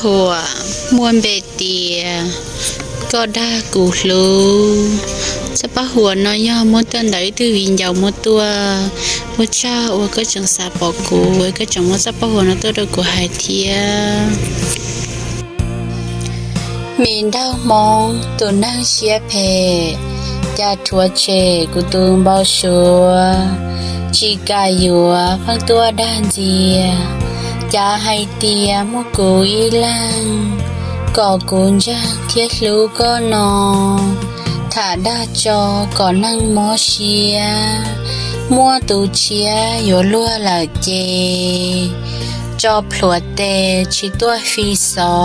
หัวมวนเบเตียก็ได้กูรู้จะปะหัวน้อยย่อมดต้นไหนตื้อวินยาวมดตัวว่าเจ้าว่าก็จังสาปอกูว่าก็จังว่าจะปะหัวน้อยตัวเด็กกูหายเทียมีดาวมองตัวนั่งเชียเพยาทัวเชกูตูนเบาชัวชีกายัวฟังตัวด้านเจียจะให้เตียมุกูอีลังก็กูจังเทียลูก็นอถ้าด้าจอก็นั่งมอเชียมัวตูเชียอยู่ลัวละเจจอพลวดเตชิตัวฟีซอ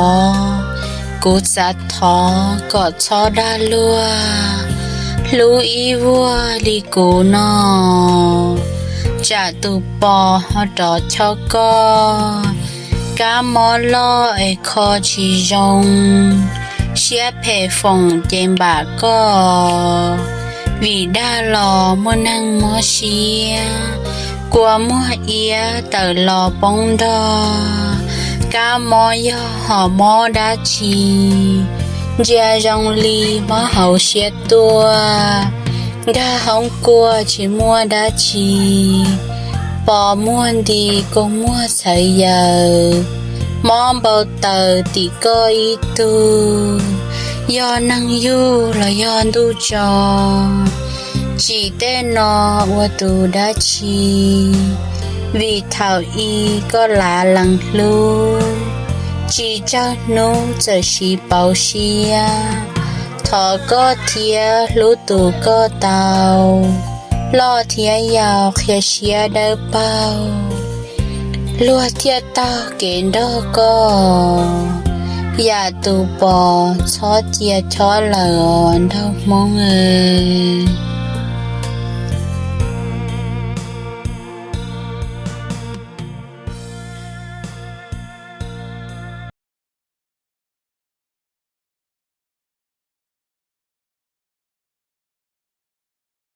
กูจัดทอก็ชอด้าลัวลูอีวัวลีกูนอจะตูปอฮอดอชอกอกามอลอไอคอชิยงเชียเพฟงเจมบาก็วีดาลอมนังมอเชียกัวมัวเอียเตอลอปงดอกามอยอหอมอดาชีเจียจงลีมาเฮาเชียตัวกาหงกัวชิมัวดาชีปอม่วนดีก็มัวใส่ยามองเบาเตอติก็อีตูยอนั่งอยู่แล้วยอนดูจอจีเต้นอว่าตูดาชีวีเท่าอีก็ลาลังลูจีเจ้าหนูจะชีเป่าเชียทอก็เทียรู้ตูก็เตาล่อเทียยาวเขียเชียเดอเป้าลัวเทียเต้าเกณฑ์ดอก็อย่าตูปอชอเจียชอเหลือนเท่ามอง